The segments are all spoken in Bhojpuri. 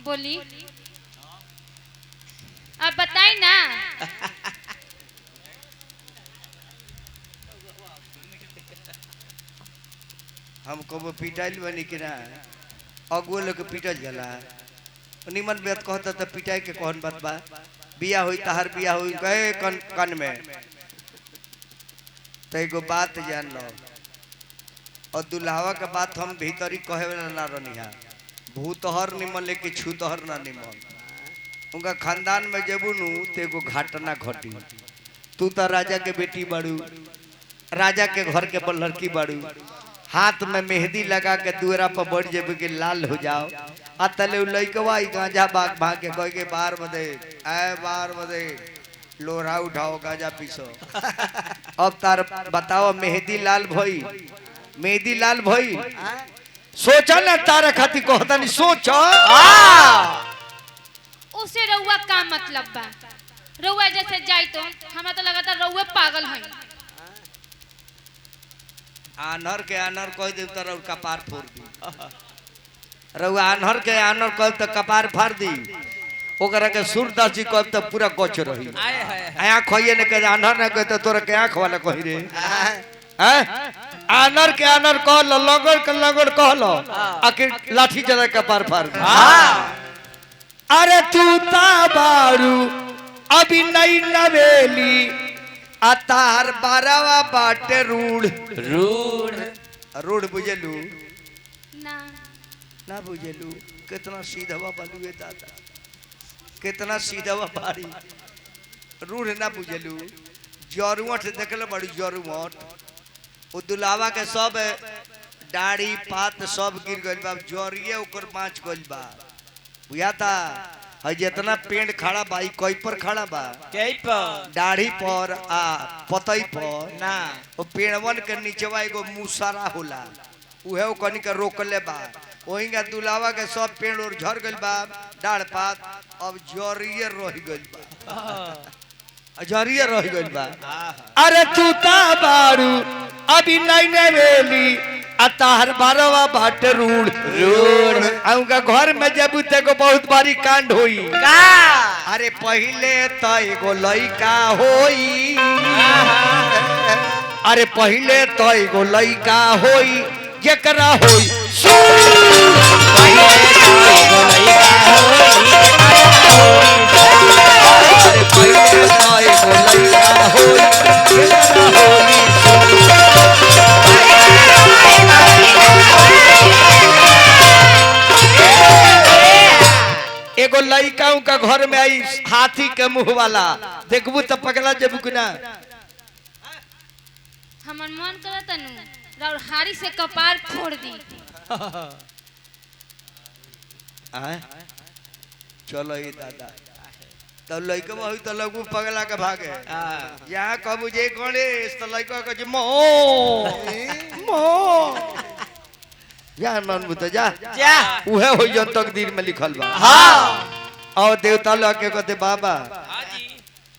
बोली अब बताई ना। हम कबो पिटाइल बनी कि ना अगुए लोग के पिटल जाला निमन बात कहता तो पिटाई के कौन बात बा। बिया हुई तहार बिया हुई गए कन में तो एगो बात जान लो और दुल्हावा के बात हम भीतरी कहे वाला ना रनिहा भूतहर निमन लेके छूतहर ना निमन उनका खानदान में जबू नु तो एगो घटना घटी। तू तो राजा के बेटी बाड़ू राजा के घर के लड़की बाड़ू हाथ में मेहंदी लगा के दुअरा पर बढ़ जेबे के लाल हो जाओ आ तले लइकवा गांजा बाग भाग के कह के बाहर बदे आए बाहर बदे लोरा उठाओ गांजा पीसो। अब तार बताओ मेहंदी लाल भई सोचा ना तारा खाती कहता नहीं सोचा उसे रउआ का मतलब बा। रउआ जैसे जाई तो हमें तो लगता रउआ पागल है। आनर के आनर कह दे तो कपार फोड़ दी रउआ आनर के आनर कह तो कपार फाड़ दी ओकरा के सूरदास जी कह तो पूरा गच रही आँख खोइए ने कह आनर ने कह तो तोरा के आँख वाला कही रे आनर के आनर कह लो लगड़ के लगड़ कह लो आखिर लाठी चला कपार फाड़ दी। अरे तू ता बारू अभी नई नवेली अतार बारावा बाटे रूढ़ बुझलू ना ना बुझलू कितना सीधवा बलुए दादा कितना सीधवा बारी रूढ़ ना बुझलू जरुवट देखल बड़ी जरुवट वो दुलावा के सब दाढ़ी पात सब गिर गइल बा जरिए ओकर बाँच गइल बा बुझाता है जितना पेड़ खड़ा बा कोई पर खड़ा बा दाढ़ी पर आ पतई पर ना वो पेड़वन के नीचवा एगो मुसरा होला उहे ओ कनी के रोकले बा वही का दुलावा के सब पेड़ और झड़ गइल बा डाढ़ पात अब जरिए रह गइल बा जरिए रह गइल बा। अरे तू ता बारू अभी नहीं नेवेली अतार बारवा बाट रूढ़ उनका घर में जब तेको बहुत बारी कांड होई अरे पहले तो एगो लइका होई अरे पहले तो एगो लइका होई जेकरा होई अरे पहले तो एगो लइका होई जेकरा होई एगो लइका का घर में आई हाथी के मुंह वाला देखबू तो पगला जब ना हमर मन करता नु और हारी से कपार फोड़ दी। चलो ये दादा तो लइका हुई तो लगू पगला के भागे यहाँ कबू जे गणेश तो लइका के मो जा मन बुत जा उहे हो जन तकदीर में लिखल बा। और देवता लोग के कहते बाबा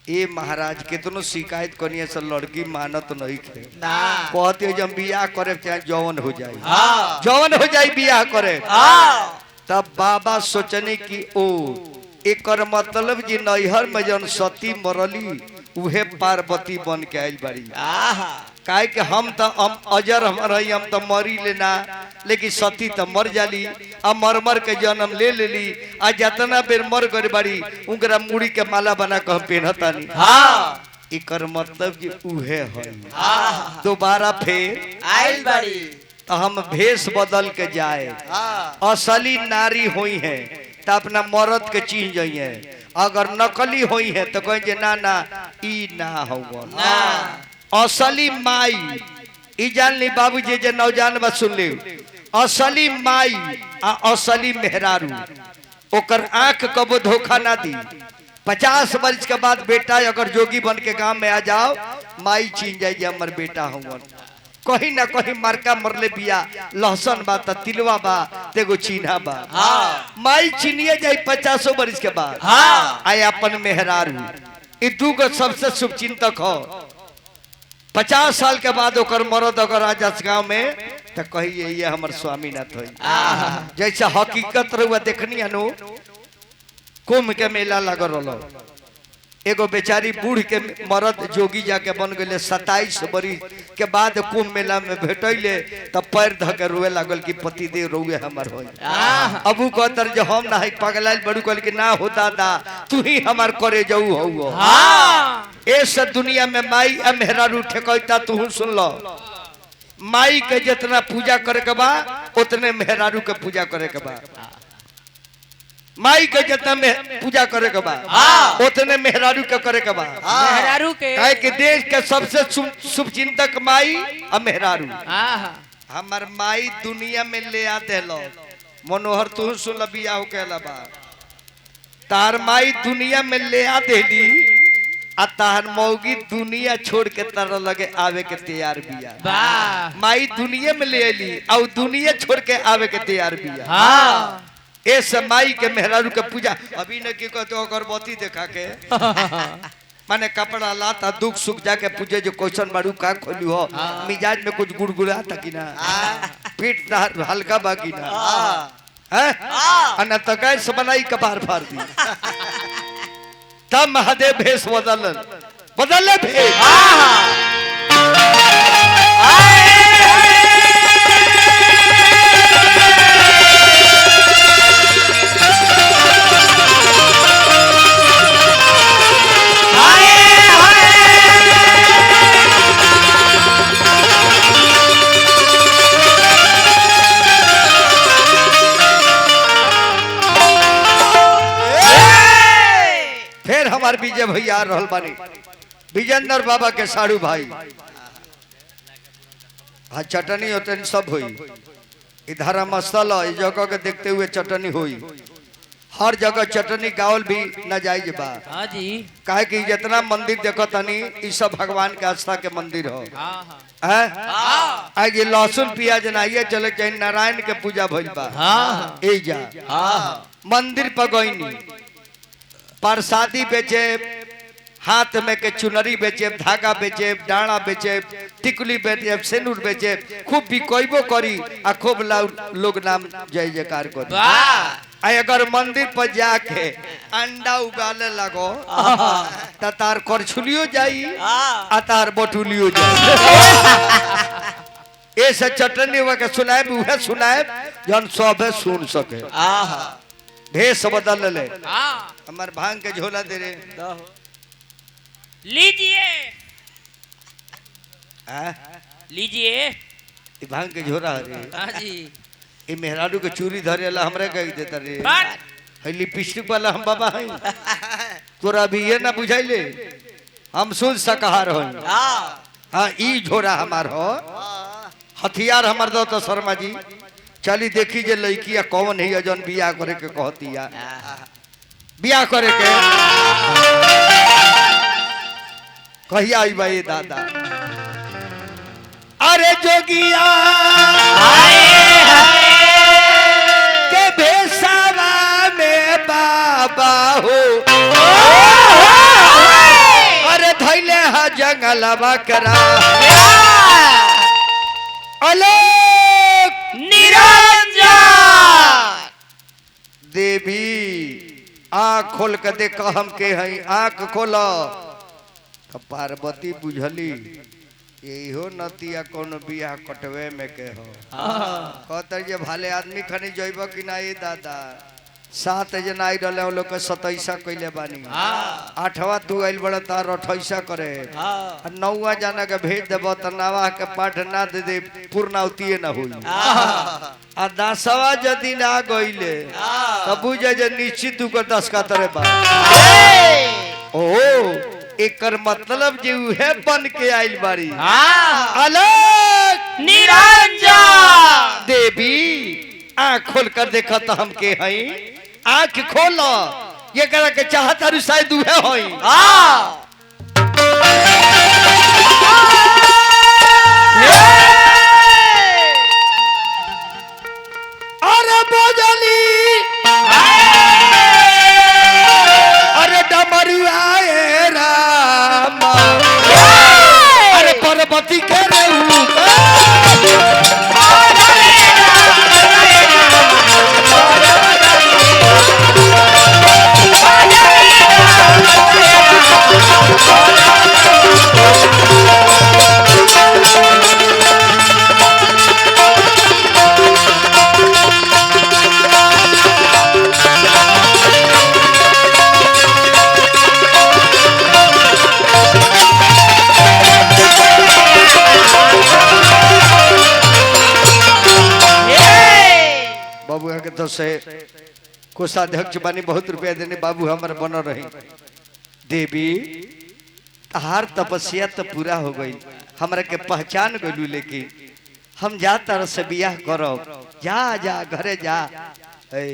ए महाराज कितनो शिकायत कनिए से लड़की मानत नहीं थे कहते जब बियाह करे चाहे जवन हो जाए बियाह करे तब बाबा सोचने की ओ एक मतलब जी नैहर में जन सती मरली उहे पार्वती बन के आयल बाड़ी काहे कि हम तो अजर हम तो मरी लेना लेकिन सती तो मर जाली आ मर के जन्म ले लेली आ जितना बेर मर गए बाड़ी उनकरा मुड़ी के माला बना के पहनतानी इकर मतलब कि उहे है दोबारा फिर आइल बाड़ी तो हम भेष बदल के जाए असली नारी हुई है तो अपना मर्द के चीन जाइए अगर नकली हुई है तो कहें ना ना ई ना होगा असली माई ई जान ली बाबूजी जे नौजान बा सुन ली असली माई आ असली मेहरारू ओकर आंख कबो धोखा ना दी। 50 वर्ष के बाद बेटा अगर जोगी बन के गांव में आ जाओ माई छीन जाए जे हमर बेटा हुआ कहीं ना कहीं मार्का मरले बिया लहसन बा त तिलवा बा तेगो चिन्हा बा माई चिनिए जाए 50 वर्ष के बाद आए अपन मेहरारू ई दूगो सबसे शुभ चिंतक हो 50 साल के बाद ओकर मरद अगर राजा गांव में तो कहिए ये हमर स्वामीनाथ हो जैसे हकीकत रहुआ देखनी हनु कुंभ के मेला लगल रहो। एगो बेचारी बूढ़ के मरद जोगी जाके बन गए 27 बरी के बाद कुंभ मेला में भेटैले तब पैर धके रोए लागल कि पति देव रोए हमर हो। अबू कहतर जो हम ना पगलाइल बड़ू कहल कि ना हो दादा तू ही हमार करे जाऊ हो। ऐस दुनिया में माई आ मेहरारू ठेकैता तू सुन लो। माई के जितना पूजा करे के बा उतने मेहरारू के पूजा करे के बा। माई के जितना पूजा करे के बा उतने मेहरारू के करे के बा। मेहरारू के काहे कि देश के सबसे शुभ चिंतक माई और मेहरारू। हमार माई दुनिया में ले आ देलो। मनोहर तू सुन ल बियाह हो के बा तार माई दुनिया में ले आ देली आ तार मौगी दुनिया छोड़ के तार लगे आवे के तैयार बिया। माई दुनिया में ले आली और दुनिया छोड़ के आवे के तैयार बिया। ऐसे माई के मेहरारू के पूजा अभी न की कहते अगरबत्ती देखा के माने कपड़ा लाता दुख सुख जाके पूछे जो क्वेश्चन बारू का खोलू हो मिजाज में कुछ गुड़गुड़ा था कि ना पीठ हल्का बाकी ना है तो गैस बनाई कपार फाड़ दी तब महादेव भेष बदल भेष। हमार विजय भैया आ रहल बानी विजेंद्र बाबा के साड़ू भाई। हाँ चटनी उटनी सब हुई इधर मसाला इस जगह के देखते हुए चटनी हुई। हर जगह चटनी गावल भी न जायज बा। हाँ जी काहे कि जितना मंदिर देखो तनी ई सब भगवान के आस्था के मंदिर हो। आज लहसुन प्याज नाइए चले जाए नारायण के पूजा भइल बा। ए जा मंदिर पर गईनी प्रसादी बेचे हाथ में के चुनरी बेचे धागा बेचे डाना बेचे टिकुली बेचे सेनुर बेचे खूब बिकोइबो करी आ खूब लोग नाम जय जयकार करी। अगर मंदिर पर जाके अंडा उगाले लगो त तार करछुलियो जाई आ तार बटुलियो जाई। ऐसे चटनी के सुनाए उहे सुनाए जन सबे सुन सके। भेष बदल ले हमार भांग के झोला दे रे लीजिए लीजिए भांग के झोला रे। हाँ जी ये मेहरारू के चूरी धरे ला हमरे कह देता रे है लिपस्टिक वाला हम बाबा है तोरा भी ये ना बुझाइले हम सुन सकहार हो। हाँ ई झोरा हमार हो हथियार हमार दो तो शर्मा जी चली देखी जे लड़की कौन है जन बियाह करे के कहती बियाह करे के कहिया आई भाई दादा। अरे जोगिया के भेषावा में बाबा हो अरे धैले हा जंगलवा करा निरंजन देवी आँख खोल के देख हम के हई आँख खोल पार्वती बुझली यही नतिया कोनो बियाह कटवे में के हो कहते जे भाले आदमी खनी जइब कि ना ये दादा 7 जना आई रहे लोग के 27 कैले बानी 8वां तू आइल बड़ा तार 28 करे 9वां जाना के भेज देब त नवा के पाठ ना दे दे पूर्णावती ना हुई आ 10वां यदि ना गइले तब बुझे जे निश्चित तू के 10 का तरे बा। ओ एकर मतलब जे उहे बन के आइल बारी अलग निरंजन देवी आँख खोल कर देखा तो हम के हई आँख खोलो ये करा के चाहता रु शायद उहे होई। अरे बोझली अरे डमरू आए राम अरे पार्वती के रे तरफ से कोषाध्यक्ष बानी बहुत रुपया देने बाबू हमारे बन रही देवी तहार तपस्या तो पूरा हो गई हमरा के पहचान गलू लेकिन हम जा तरह से बियाह करब जा जा घरे जा ए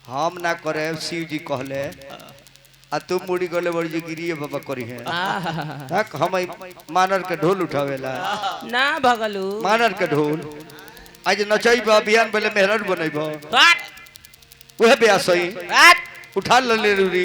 हम ना करे शिव जी कहले आ तू मुड़ी गले बड़ी जी गिरिए बाबा करी है तक हम मानर के ढोल उठावेला ना भगलू मानर के ढोल आज नचैब बिहान बेले मेहरर बनैब हट वह ब्याह सही हट उठा ले रूरी